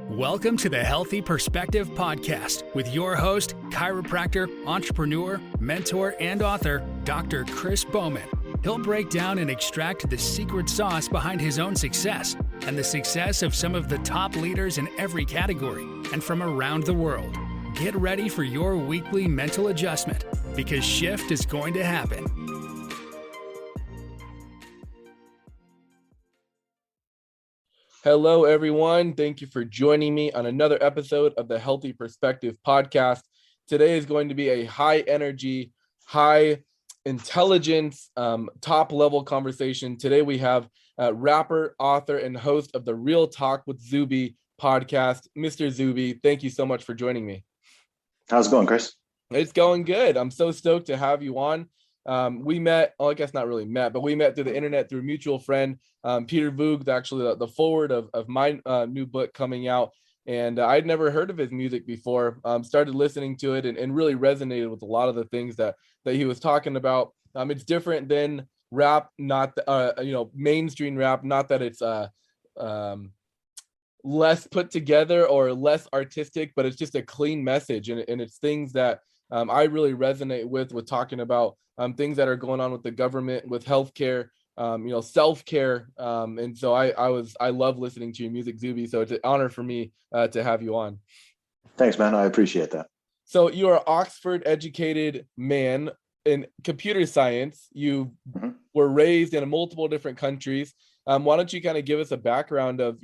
Welcome to the Healthy Perspective Podcast with your host, chiropractor, entrepreneur, mentor, and author, Dr. Chris Bowman. He'll break down and extract the secret sauce behind his own success and the success of some of the top leaders in every category and from around the world. Get ready for your weekly mental adjustment because shift is going to happen. Hello, everyone. Thank you for joining me on another episode of the Healthy Perspective Podcast. Today is going to be a high energy, high intelligence, top level conversation. Today we have rapper, author, and host of the Real Talk with Zuby podcast, Mr. Zuby. Thank you so much for joining me. How's it going, Chris? It's going good. I'm so stoked to have you on. We met, I guess not really met, but we met through the internet through a mutual friend, Peter Voogd, actually the forward of my new book coming out. And I'd never heard of his music before, started listening to it and really resonated with a lot of the things that he was talking about. It's different than rap, not, mainstream rap, not that it's less put together or less artistic, but it's just a clean message. And it's things that I really resonate with talking about things that are going on with the government, with healthcare, self-care. And so I love listening to your music, Zuby. So it's an honor for me to have you on. Thanks, man. I appreciate that. So you are an Oxford educated man in computer science. You were raised in multiple different countries. Why don't you kind of give us a background of,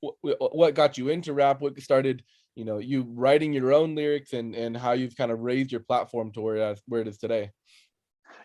what got you into rap, what started, you writing your own lyrics and how you've kind of raised your platform to where it is today?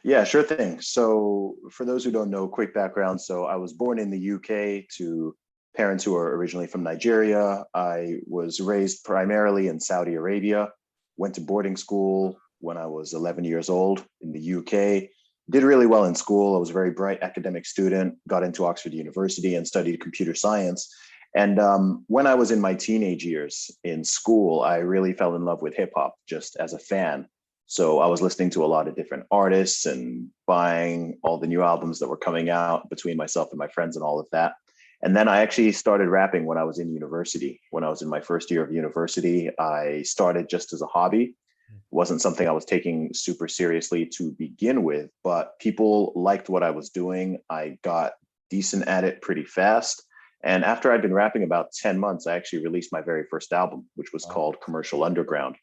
Yeah, sure thing. So for those who don't know, quick background. So I was born in the UK to parents who are originally from Nigeria. I was raised primarily in Saudi Arabia, went to boarding school when I was 11 years old in the UK, did really well in school. I was a very bright academic student, got into Oxford University and studied computer science. And when I was in my teenage years in school, I really fell in love with hip hop just as a fan. So I was listening to a lot of different artists and buying all the new albums that were coming out between myself and my friends and all of that. And then I actually started rapping when I was in university. When I was in my first year of university, I started just as a hobby. It wasn't something I was taking super seriously to begin with, but people liked what I was doing. I got decent at it pretty fast. And after I'd been rapping about 10 months, I actually released my very first album, which was called Commercial Underground.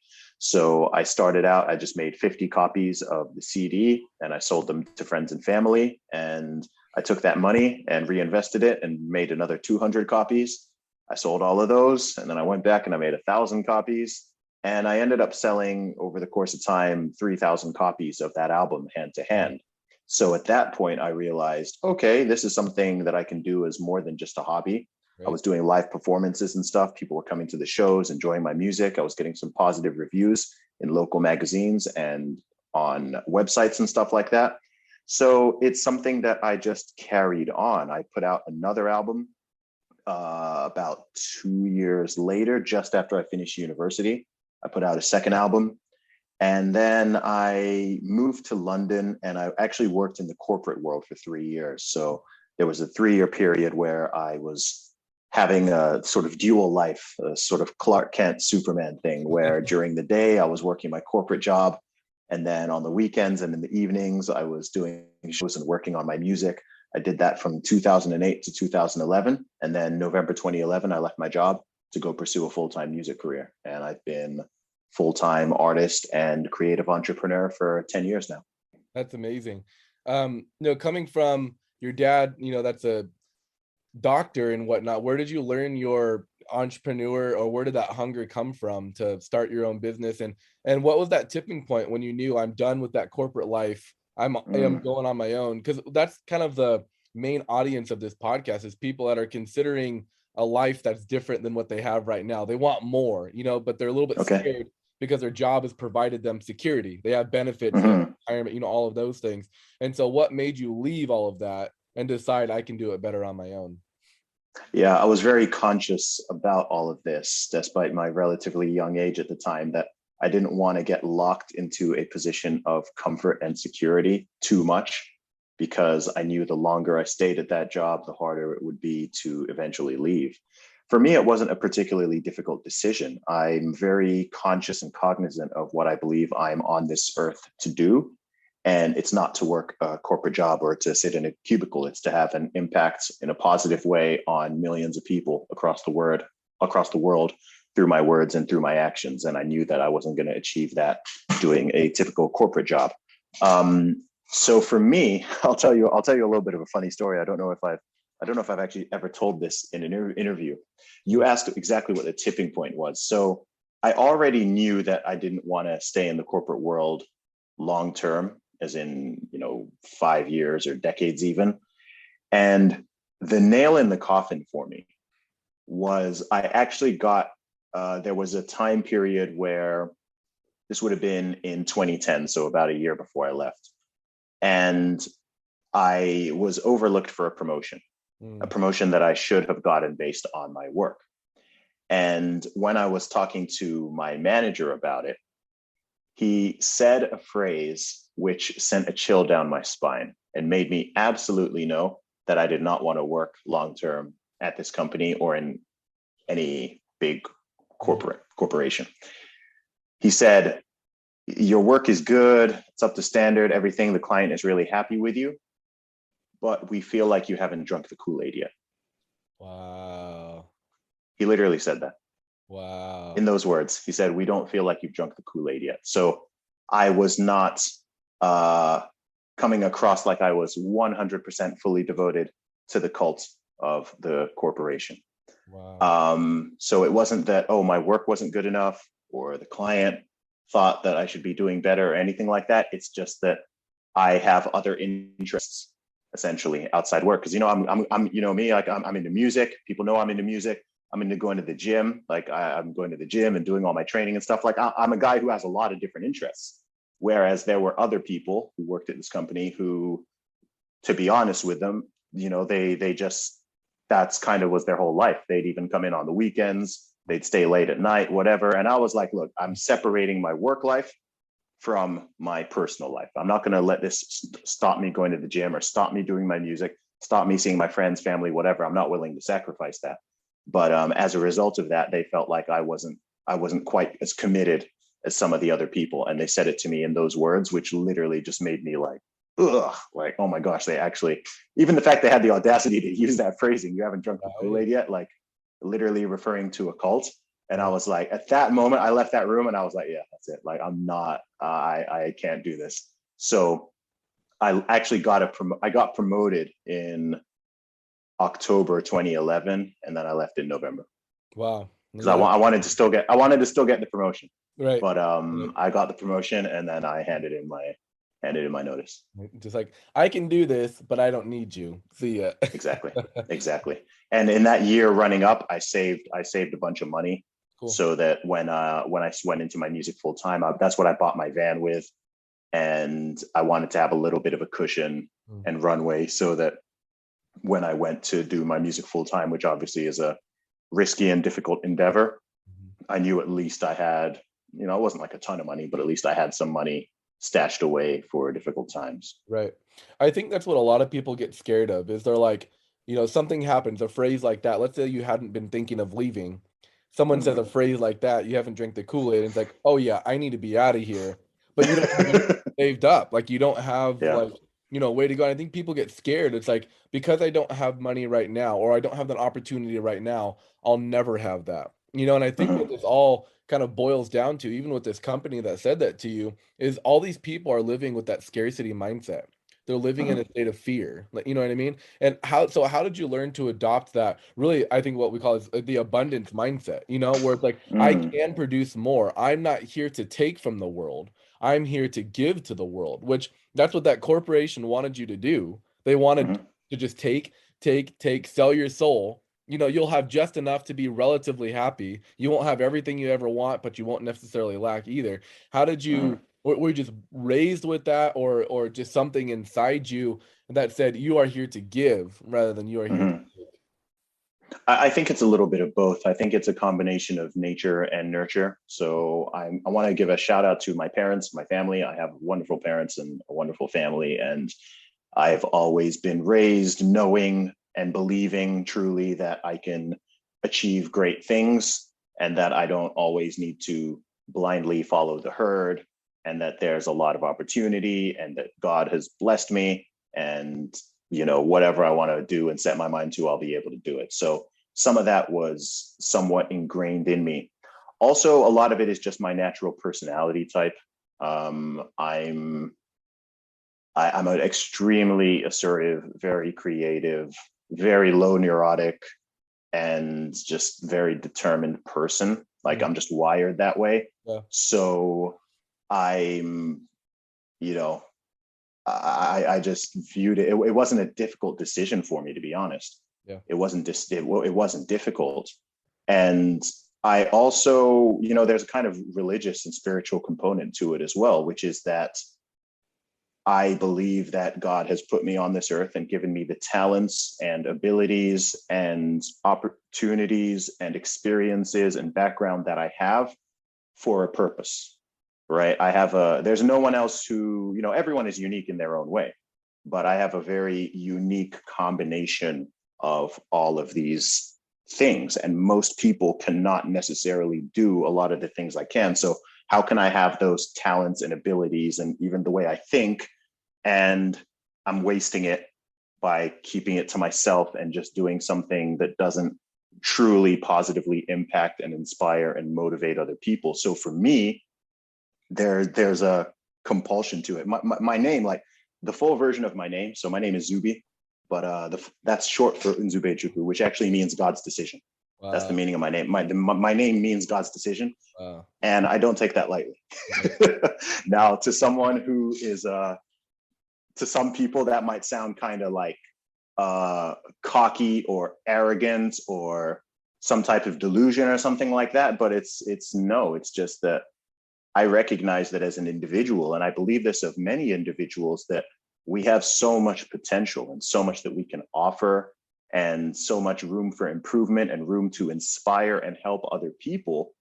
So I started out, I just made 50 copies of the CD and I sold them to friends and family. And I took that money and reinvested it and made another 200 copies. I sold all of those. And then I went back and I made 1,000 copies. And I ended up selling over the course of time, 3,000 copies of that album hand to hand. So at that point, I realized, okay, this is something that I can do as more than just a hobby. Right. I was doing live performances and stuff. People were coming to the shows, enjoying my music. I was getting some positive reviews in local magazines and on websites and stuff like that. So it's something that I just carried on. I put out another album about 2 years later, just after I finished university. I put out a second album. And then I moved to London and I actually worked in the corporate world for 3 years. So there was a 3-year period where I was having a sort of dual life, a sort of Clark Kent Superman thing, where during the day I was working my corporate job. And then on the weekends and in the evenings, I was doing shows and working on my music. I did that from 2008 to 2011. And then November 2011, I left my job to go pursue a full-time music career. And I've been full-time artist and creative entrepreneur for 10 years now. That's amazing. Coming from your dad, that's a doctor and whatnot, where did you learn your entrepreneur, or where did that hunger come from to start your own business? And what was that tipping point when you knew, I'm done with that corporate life, I am going on my own? Because that's kind of the main audience of this podcast, is people that are considering a life that's different than what they have right now. They want more, but they're a little bit scared because their job has provided them security. They have benefits, retirement, all of those things. And so what made you leave all of that and decide I can do it better on my own? Yeah, I was very conscious about all of this, despite my relatively young age at the time, that I didn't want to get locked into a position of comfort and security too much, because I knew the longer I stayed at that job, the harder it would be to eventually leave. for me, it wasn't a particularly difficult decision. I'm very conscious and cognizant of what I believe I'm on this earth to do. And it's not to work a corporate job or to sit in a cubicle. It's to have an impact in a positive way on millions of people across the world through my words and through my actions. And I knew that I wasn't going to achieve that doing a typical corporate job. So for me, I'll tell you a little bit of a funny story. I don't know if I've actually ever told this in an interview. You asked exactly what the tipping point was. So I already knew that I didn't want to stay in the corporate world long term, as in, 5 years or decades even. And the nail in the coffin for me was I actually got, there was a time period where this would have been in 2010, so about a year before I left. And I was overlooked for a promotion that I should have gotten based on my work. And when I was talking to my manager about it, he said a phrase which sent a chill down my spine and made me absolutely know that I did not want to work long-term at this company or in any big corporation. He said, your work is good, it's up to standard, everything, the client is really happy with you, but we feel like you haven't drunk the Kool-Aid yet. Wow. He literally said that. Wow. In those words, he said, we don't feel like you've drunk the Kool-Aid yet. So I was not coming across like I was 100% fully devoted to the cult of the corporation. Wow. So it wasn't that, oh, my work wasn't good enough or the client thought that I should be doing better or anything like that. It's just that I have other interests essentially outside work. Cause I'm me, like I'm into music. People know I'm into music. I'm into going to the gym. Like I'm going to the gym and doing all my training and stuff. Like I'm a guy who has a lot of different interests. Whereas there were other people who worked at this company who, to be honest with them, they just, that's kind of was their whole life. They'd even come in on the weekends, they'd stay late at night, whatever. And I was like, look, I'm separating my work life from my personal life. I'm not going to let this stop me going to the gym or stop me doing my music, stop me seeing my friends, family, whatever. I'm not willing to sacrifice that. But as a result of that, they felt like I wasn't quite as committed as some of the other people. And they said it to me in those words, which literally just made me like, ugh, like, oh my gosh, they actually, even the fact they had the audacity to use that phrasing, you haven't drunk the Kool-Aid yet, like literally referring to a cult. And I was like, at that moment, I left that room and I was like, yeah, that's it. Like, I'm not, I can't do this. So I actually got promoted in October 2011, and then I left in November. Wow. Because I wanted to still get the promotion. Right. But I got the promotion and then I handed in my notice. Just like, I can do this, but I don't need you. See ya. Exactly. And in that year running up, I saved a bunch of money. Cool. So that when I went into my music full time, that's what I bought my van with. And I wanted to have a little bit of a cushion and runway so that when I went to do my music full time, which obviously is a risky and difficult endeavor, I knew at least I had, it wasn't like a ton of money, but at least I had some money stashed away for difficult times. Right. I think that's what a lot of people get scared of is they're like, something happens, a phrase like that. Let's say you hadn't been thinking of leaving. Someone says a phrase like that, you haven't drank the Kool-Aid, and it's like, oh yeah, I need to be out of here. But you don't have saved up. Like you don't have way to go. And I think people get scared. It's like, because I don't have money right now, or I don't have that opportunity right now, I'll never have that. And I think what this all kind of boils down to, even with this company that said that to you, is all these people are living with that scarcity mindset. They're living in a state of fear. You know what I mean? And how did you learn to adopt that? Really, I think what we call is the abundance mindset, where it's like, I can produce more. I'm not here to take from the world. I'm here to give to the world, which that's what that corporation wanted you to do. They wanted to just take, sell your soul. You'll have just enough to be relatively happy. You won't have everything you ever want, but you won't necessarily lack either. How did you, were you just raised with that, or just something inside you that said you are here to give rather than you are here to take? I think it's a little bit of both. I think it's a combination of nature and nurture. So I want to give a shout out to my parents, my family. I have wonderful parents and a wonderful family. And I've always been raised knowing and believing truly that I can achieve great things, and that I don't always need to blindly follow the herd, and that there's a lot of opportunity, and that God has blessed me, and whatever I want to do and set my mind to, I'll be able to do it. So some of that was somewhat ingrained in me. Also, a lot of it is just my natural personality type. I'm an extremely assertive, very creative, very low neurotic, and just very determined person. Like, I'm just wired that way. Yeah. So I'm, I just viewed it. It wasn't a difficult decision for me, to be honest. Yeah. It wasn't it wasn't difficult. And I also, there's a kind of religious and spiritual component to it as well, which is that I believe that God has put me on this earth and given me the talents and abilities and opportunities and experiences and background that I have for a purpose, right? There's no one else who, everyone is unique in their own way, but I have a very unique combination of all of these things. And most people cannot necessarily do a lot of the things I can. So how can I have those talents and abilities and even the way I think, and I'm wasting it by keeping it to myself and just doing something that doesn't truly positively impact and inspire and motivate other people? So for me, there's a compulsion to it. My name, like the full version of my name. So my name is Zuby, but that's short for Unzubejuku, which actually means God's decision. Wow. That's the meaning of my name. My name means God's decision. Wow. And I don't take that lightly. Now, to someone who is, to some people that might sound kind of like cocky or arrogant or some type of delusion or something like that. But it's just that I recognize that as an individual, and I believe this of many individuals, that we have so much potential and so much that we can offer, and so much room for improvement and room to inspire and help other people.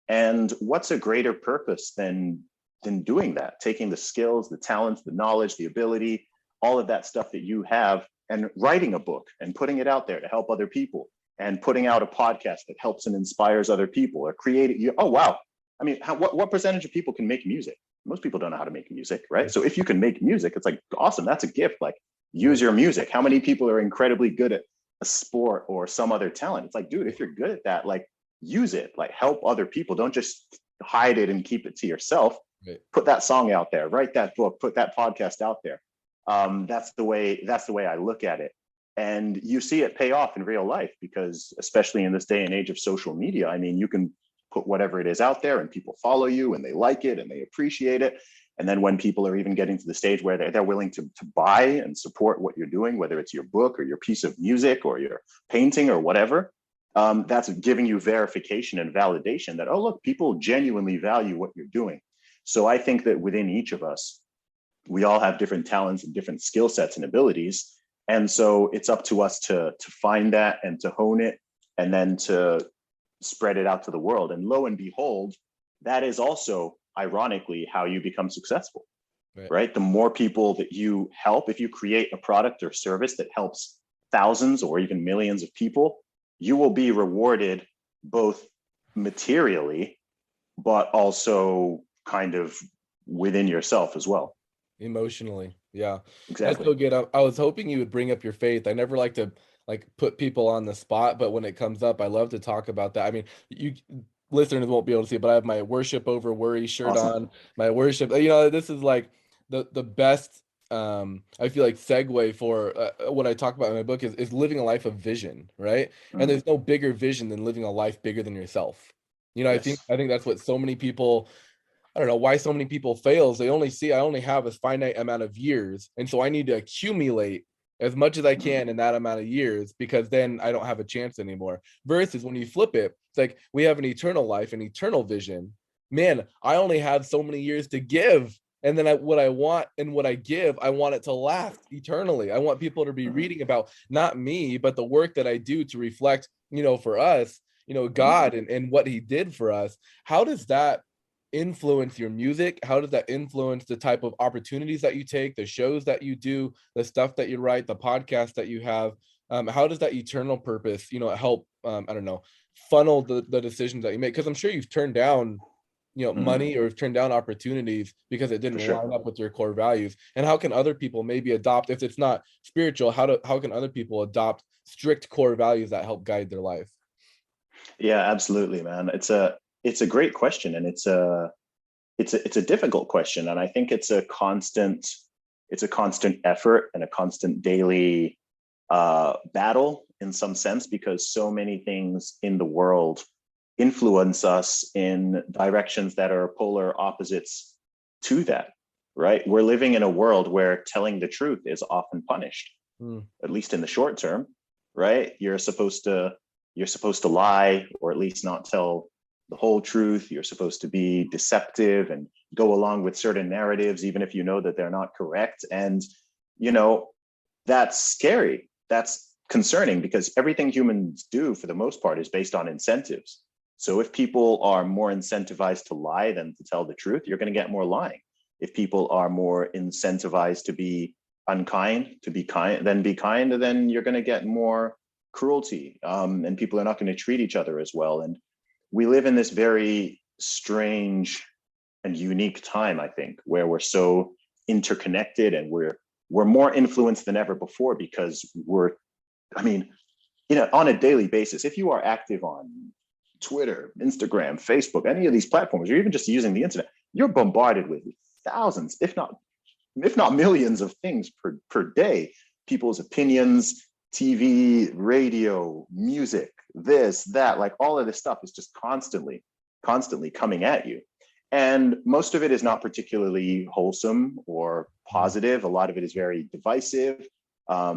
And what's a greater purpose than doing that, taking the skills, the talents, the knowledge, the ability, all of that stuff that you have, and writing a book and putting it out there to help other people, and putting out a podcast that helps and inspires other people, or creating, oh, wow. I mean, what percentage of people can make music? Most people don't know how to make music, right? So if you can make music, it's like, awesome, that's a gift. Like, use your music. How many people are incredibly good at a sport or some other talent? It's like, dude, if you're good at that, like, use it, like, help other people. Don't just hide it and keep it to yourself. Right. Put that song out there, write that book, put that podcast out there. That's the way I look at it. And you see it pay off in real life, because especially in this day and age of social media, I mean, you can put whatever it is out there and people follow you and they like it and they appreciate it. And then when people are even getting to the stage where they're willing to buy and support what you're doing, whether it's your book or your piece of music or your painting or whatever, that's giving you verification and validation that, oh, look, people genuinely value what you're doing. So I think that within each of us, we all have different talents and different skill sets and abilities. And so it's up to us to find that and to hone it, and then to spread it out to the world. And lo and behold, that is also, ironically, how you become successful, right? The more people that you help, if you create a product or service that helps thousands or even millions of people, you will be rewarded both materially, but also kind of within yourself as well. Emotionally. Yeah, exactly. That's so good. I was hoping you would bring up your faith. I never like to put people on the spot, but when it comes up, I love to talk about that. I mean, you listeners won't be able to see it, but I have my worship over worry shirt on. My worship, this is like the best. I feel like segue for what I talk about in my book is living a life of vision, right? And there's no bigger vision than living a life bigger than yourself. Yes. I think that's what so many people. I don't know why so many people fails. They only see I only have a finite amount of years, and so I need to accumulate as much as I can in that amount of years, because then I don't have a chance anymore. Versus when you flip it, it's like we have an eternal life, an eternal vision. Man, I only have so many years to give. And then what I want and what I give, I want it to last eternally. I want people to be reading about not me, but the work that I do to reflect, for us, God and what he did for us. How does that influence your music? How does that influence the type of opportunities that you take, the shows that you do, the stuff that you write, the podcast that you have? how does that eternal purpose, help, I don't know, funnel the decisions that you make? Because I'm sure you've turned down, money, or turned down opportunities because it For didn't sure. line up with your core values. And how can other people maybe adopt, if it's not spiritual, how can other people adopt strict core values that help guide their life? Yeah, absolutely, man. It's a great question, and it's a difficult question, and I think it's a constant effort and a constant daily battle in some sense, because so many things in the world influence us in directions that are polar opposites to that. Right? We're living in a world where telling the truth is often punished, Mm. at least in the short term. Right? You're supposed to lie, or at least not tell the whole truth. You're supposed to be deceptive and go along with certain narratives, even if you know that they're not correct. And, you know, that's scary. That's concerning, because everything humans do for the most part is based on incentives. So if people are more incentivized to lie than to tell the truth, you're going to get more lying. If people are more incentivized to be unkind, to be kind, then you're going to get more cruelty, and people are not going to treat each other as well. And we live in this very strange and unique time, I think, where we're so interconnected, and we're more influenced than ever before, because I mean, on a daily basis, if you are active on Twitter, Instagram, Facebook, any of these platforms, or even just using the internet, you're bombarded with thousands, if not millions of things per day. People's opinions, TV, radio, music, this, that, like all of this stuff is just constantly coming at you. And most of it is not particularly wholesome or positive. A lot of it is very divisive. A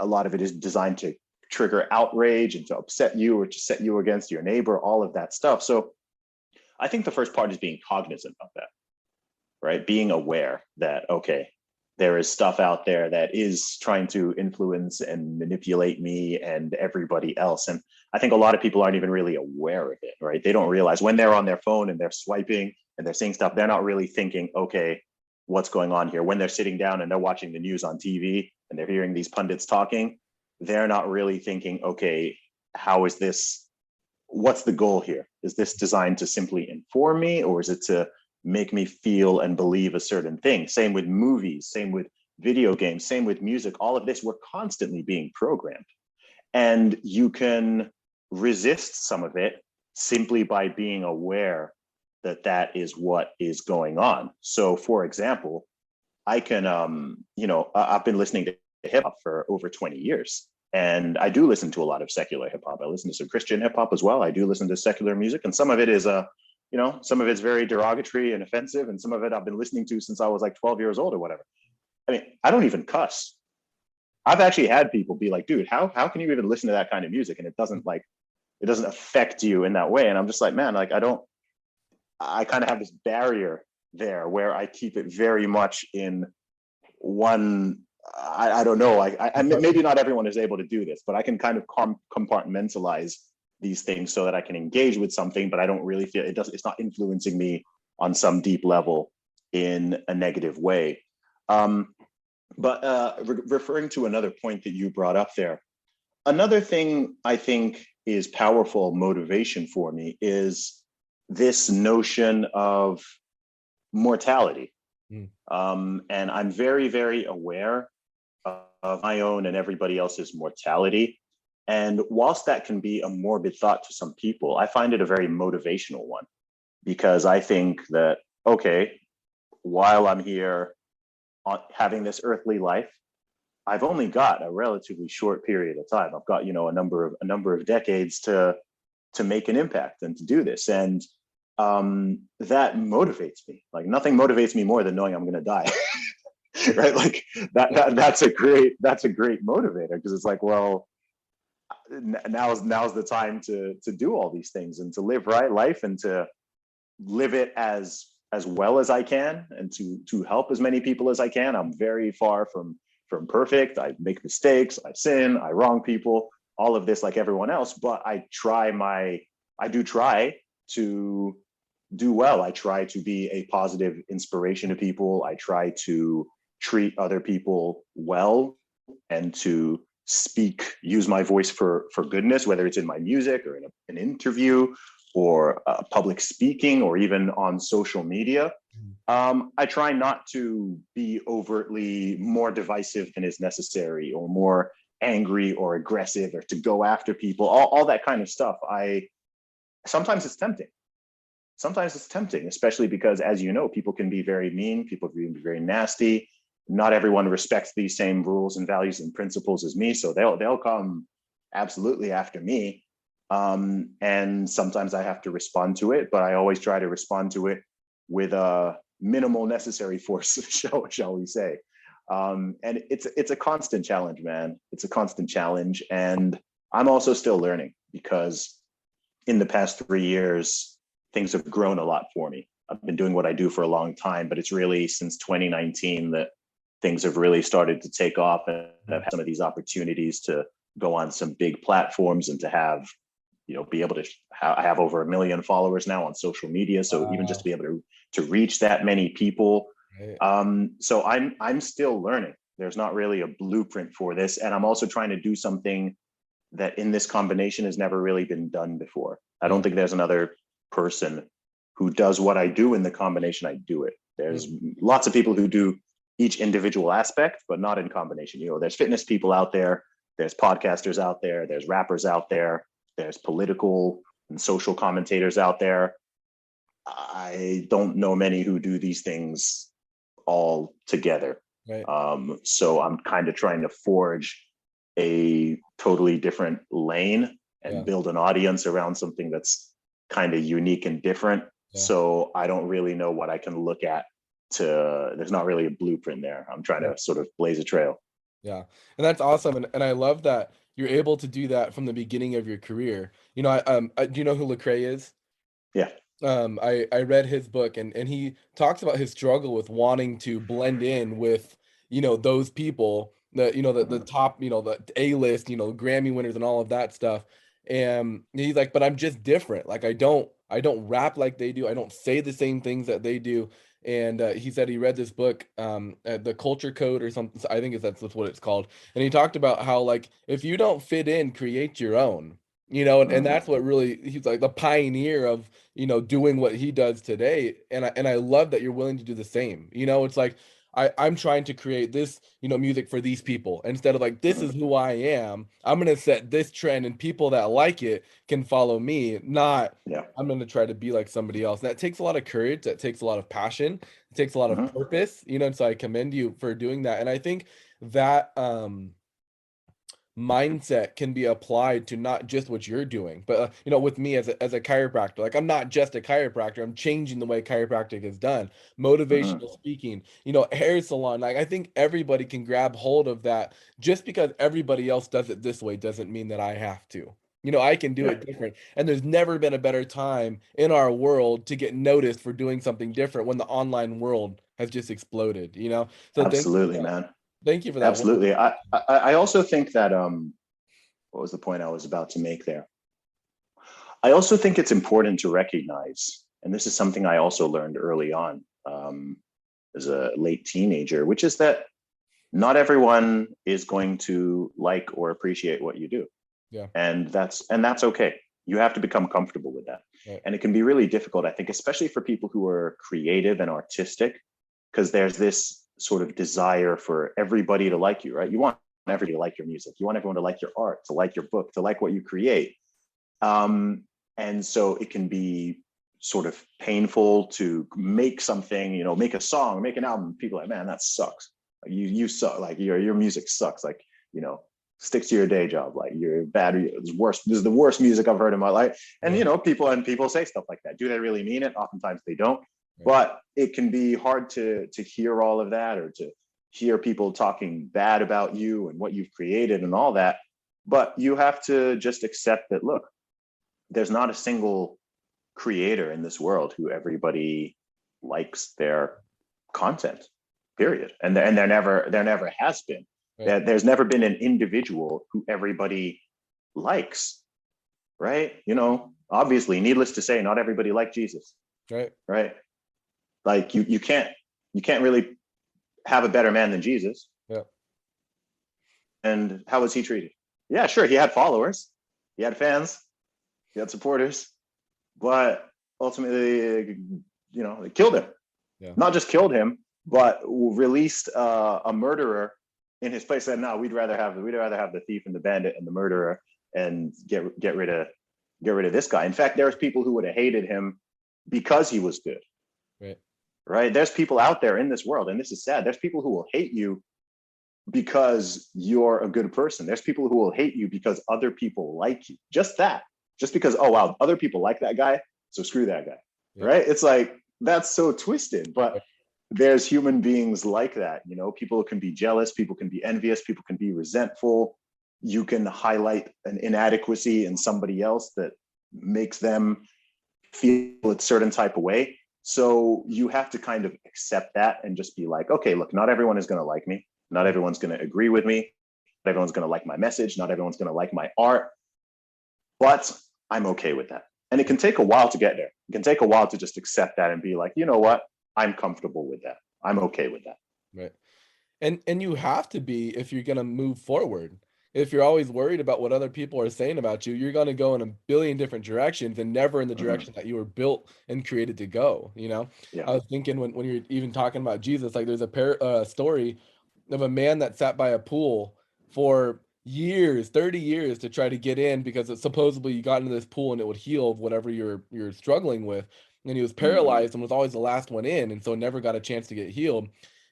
lot of it is designed to trigger outrage and to upset you or to set you against your neighbor, all of that stuff. So I think the first part is being cognizant of that, right? Being aware that, okay, there is stuff out there that is trying to influence and manipulate me and everybody else. And I think a lot of people aren't even really aware of it, right? They don't realize when they're on their phone and they're swiping and they're seeing stuff, they're not really thinking, okay, what's going on here? When they're sitting down and they're watching the news on TV and they're hearing these pundits talking, they're not really thinking, okay, how is this? What's the goal here? Is this designed to simply inform me, or is it to make me feel and believe a certain thing? Same with movies, same with video games, same with music. All of this, we're constantly being programmed. And you can resist some of it simply by being aware that that is what is going on. So for example, I can, I've been listening to hip hop for over 20 years. And I do listen to a lot of secular hip hop. I listen to some Christian hip hop as well. I do listen to secular music, and some of it is some of it's very derogatory and offensive, and some of it I've been listening to since I was like 12 years old or whatever. I mean, I don't even cuss. I've actually had people be like, dude, how can you even listen to that kind of music? And it doesn't affect you in that way. And I'm just like, man, like I kind of have this barrier there where I keep it very much in one. I don't know. I maybe not everyone is able to do this, but I can kind of compartmentalize these things so that I can engage with something, but I don't really feel it's not influencing me on some deep level in a negative way. But referring to another point that you brought up there, another thing I think is powerful motivation for me is this notion of mortality. And I'm very, very aware of my own and everybody else's mortality. And whilst that can be a morbid thought to some people, I find it a very motivational one, because I think that, okay, while I'm here having this earthly life, I've only got a relatively short period of time. I've got, a number of decades to make an impact and to do this. And that motivates me. Like nothing motivates me more than knowing I'm going to die. Right? Like that's a great motivator, because it's like, well, now's the time to do all these things and to live right life and to live it as well as I can, and to help as many people as I can. I'm very far from perfect. I make mistakes, I sin, I wrong people, all of this like everyone else, but I do try to do well. I try to be a positive inspiration to people. I try to treat other people well and to use my voice for goodness, whether it's in my music or in an interview or public speaking or even on social media. I try not to be overtly more divisive than is necessary or more angry or aggressive or to go after people, all that kind of stuff. Sometimes it's tempting, especially because, as you know, people can be very mean, people can be very nasty. Not everyone respects these same rules and values and principles as me, so they'll come absolutely after me. And sometimes I have to respond to it, but I always try to respond to it with a minimal necessary force, shall we say. And it's a constant challenge, man. It's a constant challenge. And I'm also still learning, because in the past 3 years, things have grown a lot for me. I've been doing what I do for a long time, but it's really since 2019 that things have really started to take off, and I've had some of these opportunities to go on some big platforms and to have, be able to I have over 1 million followers now on social media. So even just to be able to reach that many people. Right. So I'm still learning. There's not really a blueprint for this. And I'm also trying to do something that in this combination has never really been done before. I don't think there's another person who does what I do in the combination I do it. There's lots of people who do each individual aspect, but not in combination. There's fitness people out there, there's podcasters out there, there's rappers out there, there's political and social commentators out there. I don't know many who do these things all together. Right. So I'm kind of trying to forge a totally different lane and build an audience around something that's kind of unique and different. Yeah. So I don't really know what I can look at there's not really a blueprint there. I'm trying to sort of blaze a trail. Yeah. And that's awesome. And I love that you're able to do that from the beginning of your career. Do you know who Lecrae is? Yeah. I read his book, and he talks about his struggle with wanting to blend in with, those people that, the top, the A-list, Grammy winners and all of that stuff. And he's like, but I'm just different. Like, I don't rap like they do. I don't say the same things that they do. And he said he read this book, The Culture Code or something. I think that's what it's called. And he talked about how, like, if you don't fit in, create your own. And that's what really, he's like the pioneer of, doing what he does today. And I love that you're willing to do the same. It's like, I'm trying to create this, music for these people, instead of like, this is who I am. I'm going to set this trend, and people that like it can follow me, not I'm going to try to be like somebody else. And that takes a lot of courage. That takes a lot of passion. It takes a lot of purpose, and so I commend you for doing that. And I think that, mindset can be applied to not just what you're doing, but with me as a chiropractor. Like, I'm not just a chiropractor, I'm changing the way chiropractic is done. Motivational speaking, hair salon. Like, I think everybody can grab hold of that. Just because everybody else does it this way doesn't mean that I have to. I can do it different. And there's never been a better time in our world to get noticed for doing something different, when the online world has just exploded. So absolutely, man. Thank you for that. Absolutely. I also think that, what was the point I was about to make there? I also think it's important to recognize, and this is something I also learned early on, as a late teenager, which is that not everyone is going to like or appreciate what you do. Yeah. And that's okay. You have to become comfortable with that. Right. And it can be really difficult, I think, especially for people who are creative and artistic, because there's this sort of desire for everybody to like you, right? You want everybody to like your music. You want everyone to like your art, to like your book, to like what you create. And so it can be sort of painful to make something, make a song, make an album. People are like, man, that sucks. Like, you suck. Like, your music sucks. Like, stick to your day job. Like, you're bad. It's worse. This is the worst music I've heard in my life. And, people say stuff like that. Do they really mean it? Oftentimes they don't. But it can be hard to hear all of that, or to hear people talking bad about you and what you've created and all that. But you have to just accept that, look, there's not a single creator in this world who everybody likes their content, period. And there never has been. Right. There's never been an individual who everybody likes, right? Obviously, needless to say, not everybody liked Jesus. Right. Like, you can't really have a better man than Jesus. Yeah. And how was he treated? Yeah, sure. He had followers, he had fans, he had supporters, but ultimately, they killed him. Yeah. Not just killed him, but released a murderer in his place. Said, no, we'd rather have the thief and the bandit and the murderer, and get rid of this guy. In fact, there's people who would have hated him because he was good. Right? There's people out there in this world, and this is sad. There's people who will hate you because you're a good person. There's people who will hate you because other people like you. Just because, oh wow, other people like that guy, so screw that guy. Yeah. Right? It's like, that's so twisted, but there's human beings like that. People can be jealous, people can be envious, people can be resentful. You can highlight an inadequacy in somebody else that makes them feel a certain type of way. So you have to kind of accept that and just be like, okay, look, not everyone is going to like me. Not everyone's going to agree with me. Not everyone's going to like my message. Not everyone's going to like my art. But I'm okay with that. And it can take a while to get there. It can take a while to just accept that and be like, you know what? I'm comfortable with that. I'm okay with that. Right. And you have to be, if you're going to move forward. If you're always worried about what other people are saying about you, you're going to go in a billion different directions and never in the direction that you were built and created to go. Yeah. I was thinking when you're even talking about Jesus, like there's a story of a man that sat by a pool for years, 30 years, to try to get in because it supposedly you got into this pool and it would heal whatever you're struggling with. And he was paralyzed and was always the last one in, and so never got a chance to get healed.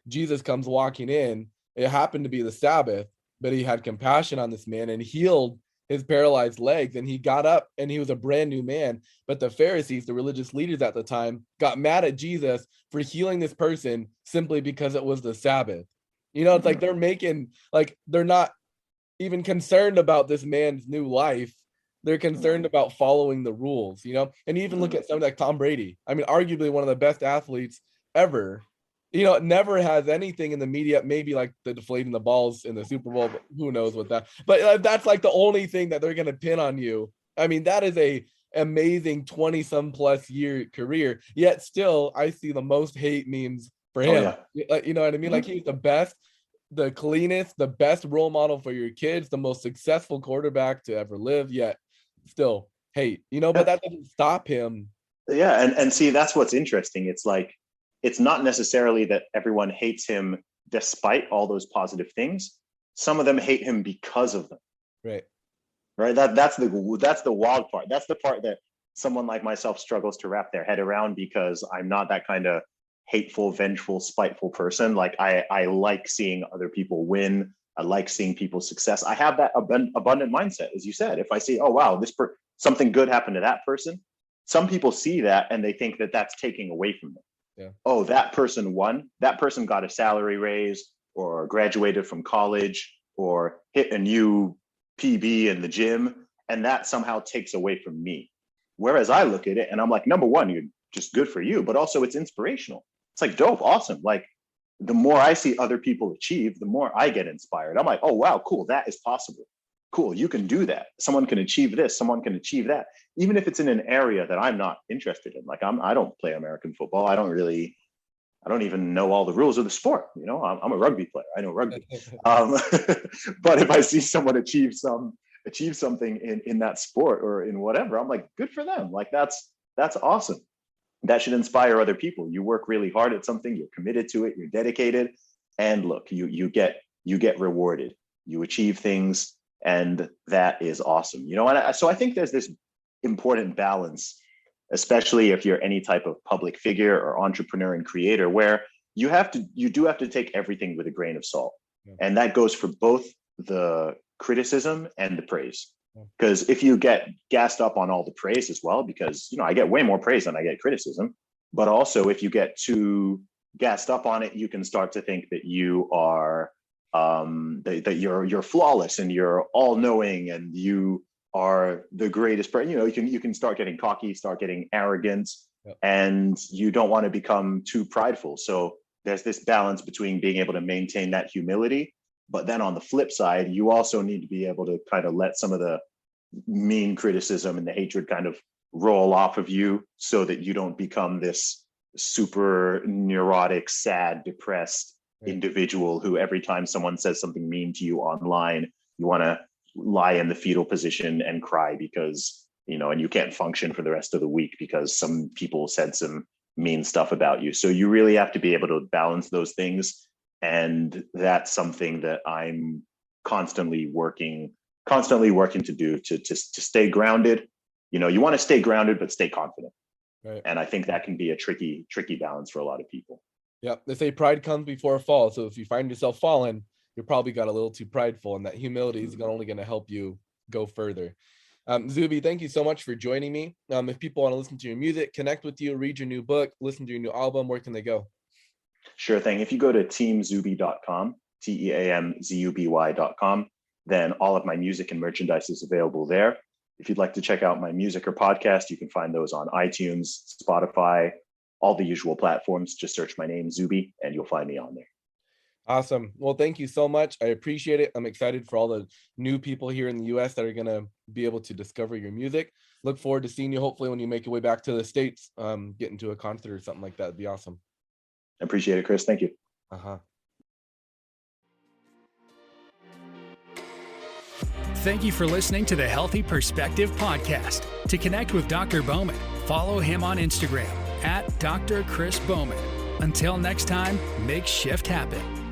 Jesus comes walking in. It happened to be the Sabbath, but he had compassion on this man and healed his paralyzed legs, and he got up and he was a brand new man. But the Pharisees, the religious leaders at the time, got mad at Jesus for healing this person simply because it was the Sabbath. It's like they're not even concerned about this man's new life. They're concerned about following the rules, and even look at somebody like Tom Brady. I mean, arguably one of the best athletes ever. It never has anything in the media, maybe like the deflating the balls in the Super Bowl, but who knows what that, but that's like the only thing that they're going to pin on you. I mean, that is a amazing 20 some plus year career. Yet still, I see the most hate memes for him. You know what I mean? Like, he's the best, the cleanest, the best role model for your kids, the most successful quarterback to ever live, yet still hate, but that doesn't stop him. Yeah. And see, that's what's interesting. It's like, it's not necessarily that everyone hates him despite all those positive things. Some of them hate him because of them. Right. That's the wild part. That's the part that someone like myself struggles to wrap their head around, because I'm not that kind of hateful, vengeful, spiteful person. Like, I like seeing other people win. I like seeing people's success. I have that abundant mindset, as you said. If I see, oh wow, something good happened to that person, some people see that and they think that that's taking away from them. Yeah. Oh, that person won. That person got a salary raise, or graduated from college, or hit a new PB in the gym, and that somehow takes away from me. Whereas I look at it and I'm like, number one, you're just good for you, but also it's inspirational. It's like, dope, awesome. Like, the more I see other people achieve, the more I get inspired. I'm like, oh wow, cool, that is possible. Cool, you can do that. Someone can achieve this, someone can achieve that, even if it's in an area that I'm not interested in. Like, I don't play American football. I don't even know all the rules of the sport. I'm a rugby player. I know rugby. But if I see someone achieve something in that sport or in whatever, I'm like, good for them. Like, that's awesome. That should inspire other people. You work really hard at something, you're committed to it, you're dedicated, and look, you get rewarded. You achieve things, and that is awesome. And so I think there's this important balance, especially if you're any type of public figure or entrepreneur and creator, where you do have to take everything with a grain of salt. Yeah. And that goes for both the criticism and the praise. Because if you get gassed up on all the praise as well, because I get way more praise than I get criticism, but also if you get too gassed up on it, you can start to think that you are that you're flawless and you're all knowing and you are the greatest. You can start getting cocky, start getting arrogant, and you don't want to become too prideful. So there's this balance between being able to maintain that humility. But then on the flip side, you also need to be able to kind of let some of the mean criticism and the hatred kind of roll off of you, so that you don't become this super neurotic, sad, depressed, individual who every time someone says something mean to you online, you want to lie in the fetal position and cry because, and you can't function for the rest of the week because some people said some mean stuff about you. So you really have to be able to balance those things. And that's something that I'm constantly working to do to stay grounded. You want to stay grounded, but stay confident. Right. And I think that can be a tricky balance for a lot of people. Yeah. They say pride comes before a fall. So if you find yourself falling, you probably got a little too prideful, and that humility is only going to help you go further. Zuby, thank you so much for joining me. If people want to listen to your music, connect with you, read your new book, listen to your new album, where can they go? Sure thing. If you go to teamzuby.com, teamzuby.com, then all of my music and merchandise is available there. If you'd like to check out my music or podcast, you can find those on iTunes, Spotify, all the usual platforms. Just search my name, Zuby, and you'll find me on there. Awesome. Well, thank you so much. I appreciate it. I'm excited for all the new people here in the US that are going to be able to discover your music. Look forward to seeing you hopefully when you make your way back to the States, get into a concert or something like that. It'd be awesome. I appreciate it, Chris. Thank you. Thank you for listening to the Healthy Perspective Podcast. To connect with Dr. Bowman, follow him on Instagram at Dr. Chris Bowman. Until next time, make shift happen.